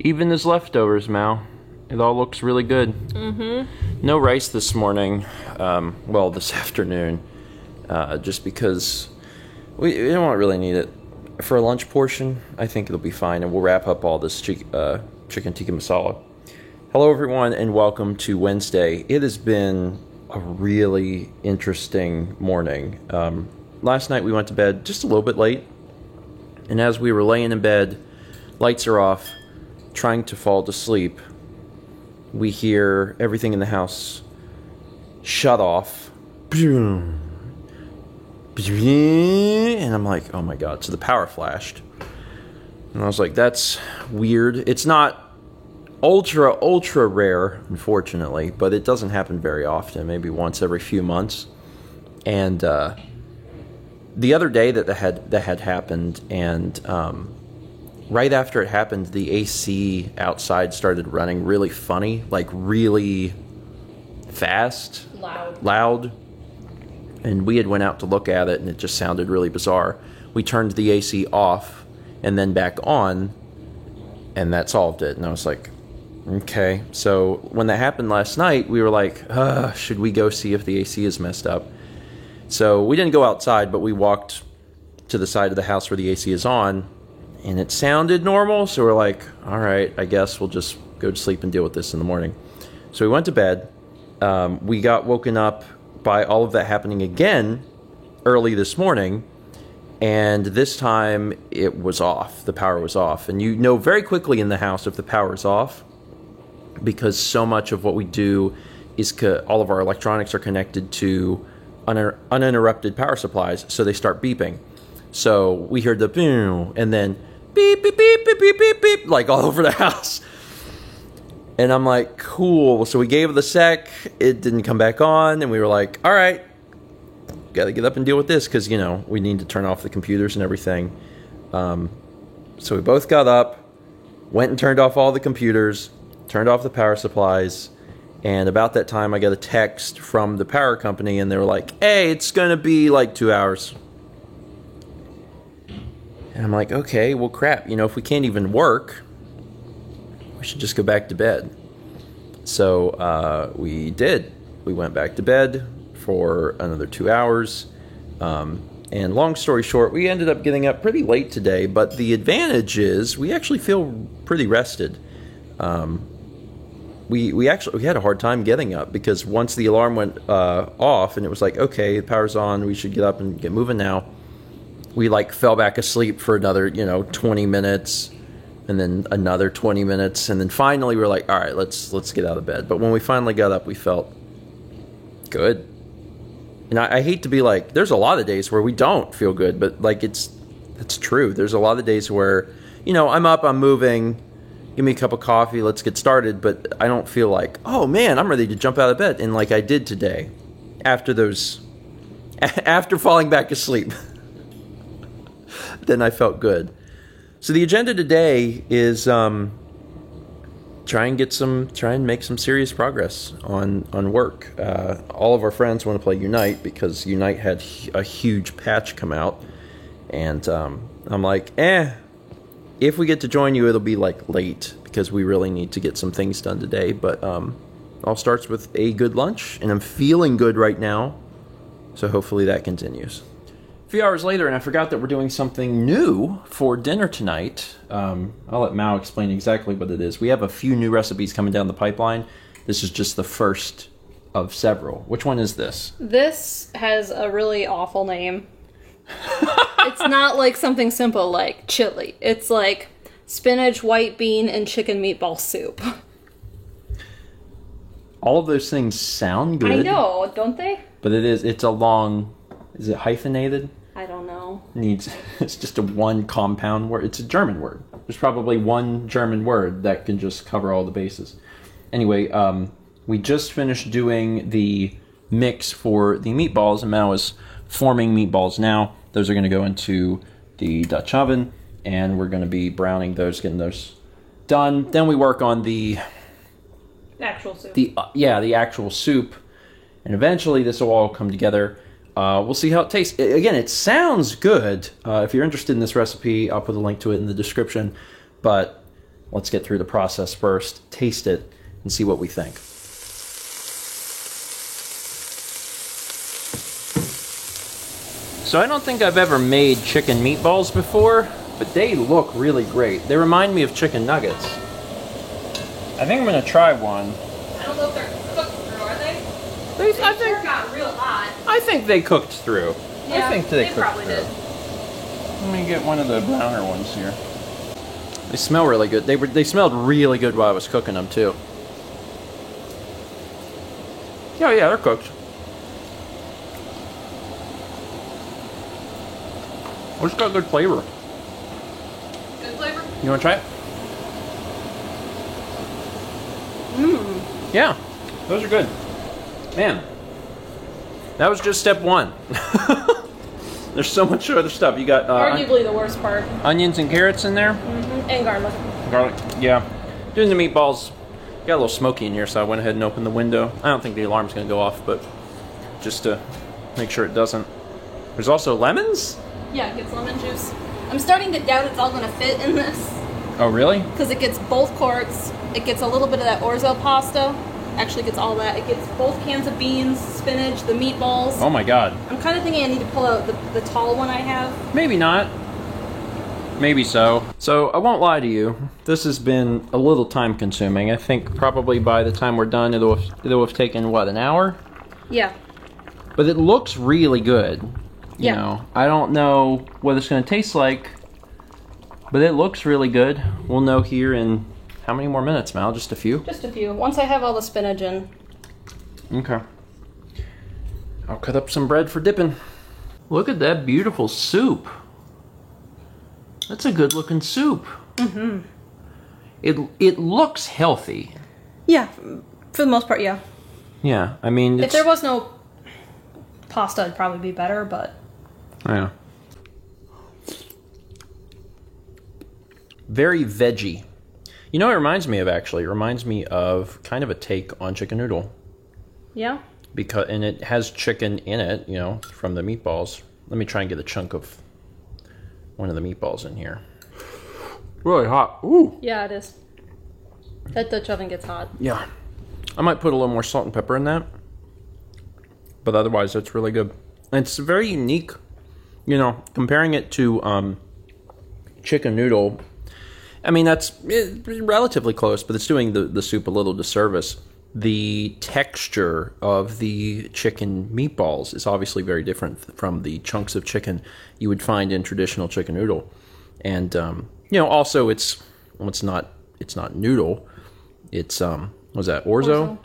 Even as leftovers, Mal. It all looks really good. Mm-hmm. No rice this morning. Well, this afternoon. Just because we don't really need it. For a lunch portion, I think it'll be fine. And we'll wrap up all this chicken tikka masala. Hello, everyone, and welcome to Wednesday. It has been a really interesting morning. Last night we went to bed just a little bit late. And as we were laying in bed, lights are off, trying to fall to sleep, we hear everything in the house shut off. And I'm like, oh my god. So the power flashed. And I was like, that's weird. It's not ultra rare, unfortunately, but it doesn't happen very often, maybe once every few months. And the other day that had happened, and right after it happened, the AC outside started running really funny, like really fast, loud. And we had went out to look at it, and it just sounded really bizarre. We turned the AC off and then back on, and that solved it. And I was like, okay. So when that happened last night, we were like, should we go see if the AC is messed up? So we didn't go outside, but we walked to the side of the house where the AC is on, and it sounded normal. So we're like, all right, I guess we'll just go to sleep and deal with this in the morning. So we went to bed. We got woken up by all of that happening again early this morning, and this time it was off. The power was off. And you know very quickly in the house if the power is off, because so much of what we do is all of our electronics are connected to uninterrupted power supplies, so they start beeping. So we heard the boom, and then beep, beep, beep, beep, beep, beep, beep, like all over the house. And I'm like, cool. So we gave it a sec. It didn't come back on, and we were like, all right, got to get up and deal with this, because, you know, we need to turn off the computers and everything. So we both got up, went and turned off all the computers, turned off the power supplies, and about that time I got a text from the power company, and they were like, hey, it's going to be like 2 hours. And I'm like, okay, well, crap. You know, if we can't even work, we should just go back to bed. So we did. We went back to bed for another 2 hours. And long story short, we ended up getting up pretty late today, but the advantage is we actually feel pretty rested. We had a hard time getting up, because once the alarm went off and it was like, okay, the power's on, we should get up and get moving now, we like fell back asleep for another 20 minutes, and then another 20 minutes, and then finally we were like, all right, let's get out of bed. But when we finally got up, we felt good. And I hate to be like, there's a lot of days where we don't feel good, but like it's true. There's a lot of days where, I'm up, I'm moving, give me a cup of coffee, let's get started, but I don't feel like, oh man, I'm ready to jump out of bed. And like I did today, after falling back asleep, then I felt good. So the agenda today is try and make some serious progress on work. All of our friends want to play Unite, because Unite had a huge patch come out, and I'm like, if we get to join you, it'll be like late, because we really need to get some things done today. But all starts with a good lunch, and I'm feeling good right now, so hopefully that continues. A few hours later, and I forgot that we're doing something new for dinner tonight. I'll let Mao explain exactly what it is. We have a few new recipes coming down the pipeline. This is just the first of several. Which one is this? This has a really awful name. It's not like something simple like chili. It's like spinach, white bean, and chicken meatball soup. All of those things sound good. I know, don't they? But it's a long... Is it hyphenated? I don't know. It's just a one compound word. It's a German word. There's probably one German word that can just cover all the bases. Anyway, we just finished doing the mix for the meatballs, and Mao is forming meatballs now. Those are going to go into the Dutch oven, and we're going to be browning those, getting those done. Then we work on the actual soup. The actual soup, and eventually this will all come together. We'll see how it tastes. Again, it sounds good. If you're interested in this recipe, I'll put a link to it in the description. But let's get through the process first, taste it, and see what we think. So I don't think I've ever made chicken meatballs before, but they look really great. They remind me of chicken nuggets. I think I'm gonna try one. I don't know if they're cooked through, are they? I think got real hot. I think they cooked through. Yeah, I think they cooked probably through. did. Let me get one of the browner ones here. They smell really good. They smelled really good while I was cooking them too. Yeah, they're cooked. It's got good flavor. Good flavor? You want to try it? Mmm. Yeah, those are good. Man, that was just step one. There's so much other stuff. You got Arguably the worst part. onions and carrots in there. And garlic. Garlic, yeah. Doing the meatballs, got a little smoky in here, so I went ahead and opened the window. I don't think the alarm's going to go off, but just to make sure it doesn't. There's also lemons? Yeah, it gets lemon juice. I'm starting to doubt it's all going to fit in this. Oh, really? Because it gets both quarts. It gets a little bit of that orzo pasta. Actually gets all that. It gets both cans of beans, spinach, the meatballs. Oh my god. I'm kind of thinking I need to pull out the tall one I have. Maybe not. Maybe so. So, I won't lie to you. This has been a little time consuming. I think probably by the time we're done, it'll have taken, what, an hour? Yeah. But it looks really good. You Yeah. know, I don't know what it's going to taste like, but it looks really good. We'll know here in how many more minutes, Mal? Just a few? Just a few. Once I have all the spinach in. Okay. I'll cut up some bread for dipping. Look at that beautiful soup. That's a good looking soup. Mm-hmm. It looks healthy. Yeah, for the most part, yeah. Yeah, I mean, If there was no pasta, it'd probably be better, but... Yeah. Very veggie. You know what it reminds me of, actually? It reminds me of kind of a take on chicken noodle. Yeah? And it has chicken in it, you know, from the meatballs. Let me try and get a chunk of one of the meatballs in here. Really hot. Ooh. Yeah, it is. That Dutch oven gets hot. Yeah. I might put a little more salt and pepper in that. But otherwise, it's really good. And it's very unique. You know, comparing it to chicken noodle, I mean, that's relatively close, but it's doing the soup a little disservice. The texture of the chicken meatballs is obviously very different from the chunks of chicken you would find in traditional chicken noodle. And, you know, also it's not noodle. It's, what's that, orzo?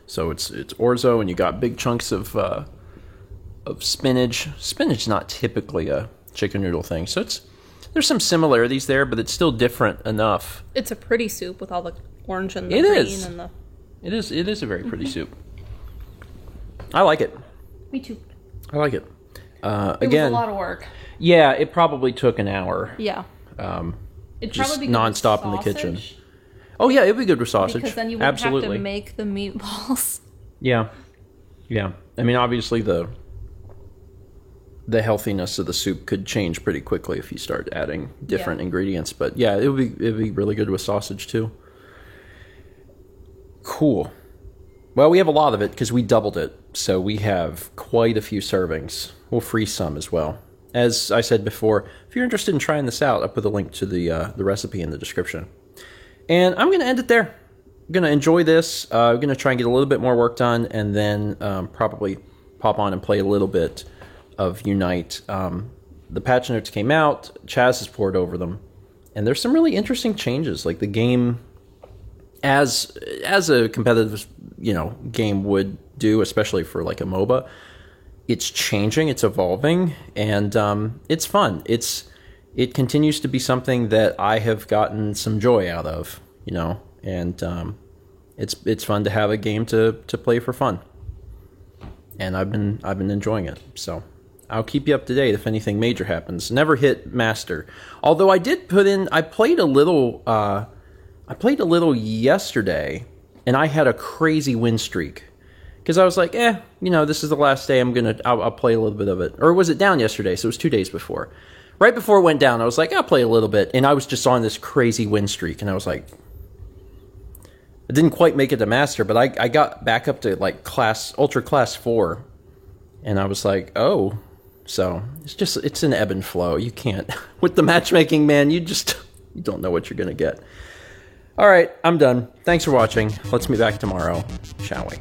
So it's orzo, and you got big chunks of spinach. Spinach is not typically a chicken noodle thing, so there's some similarities there, but it's still different enough. It's a pretty soup with all the orange and the It green is. and the... It is a very pretty soup. I like it. Me too. I like it. It Again, was a lot of work. yeah, it probably took an hour. Yeah. It'd just probably be good with nonstop in the kitchen. sausage, Oh yeah, it'd be good with sausage. because then you wouldn't Absolutely. have to make the meatballs. Yeah. I mean, obviously the healthiness of the soup could change pretty quickly if you start adding different ingredients. But yeah, it'd be really good with sausage too. Cool. Well, we have a lot of it because we doubled it, so we have quite a few servings. We'll freeze some as well. As I said before, if you're interested in trying this out, I'll put the link to the recipe in the description. And I'm going to end it there. I'm going to enjoy this. I'm going to try and get a little bit more work done, and then probably pop on and play a little bit of Unite. The patch notes came out. Chaz has poured over them, and there's some really interesting changes. Like the game, as a competitive, game would do, especially for like a MOBA, it's changing, it's evolving, and it's fun. It continues to be something that I have gotten some joy out of, and it's fun to have a game to play for fun. And I've been enjoying it. So I'll keep you up to date if anything major happens. Never hit master. Although I played a little yesterday, and I had a crazy win streak. Because I was like, this is the last day I'll play a little bit of it. Or was it down yesterday? So it was 2 days before. right before it went down, I was like, I'll play a little bit. And I was just on this crazy win streak. And I was like, I didn't quite make it to Master, but I got back up to like Ultra Class 4. And I was like, oh. So it's an ebb and flow. You can't. With the matchmaking, man, you don't know what you're going to get. All right, I'm done. Thanks for watching. Let's meet back tomorrow, shall we?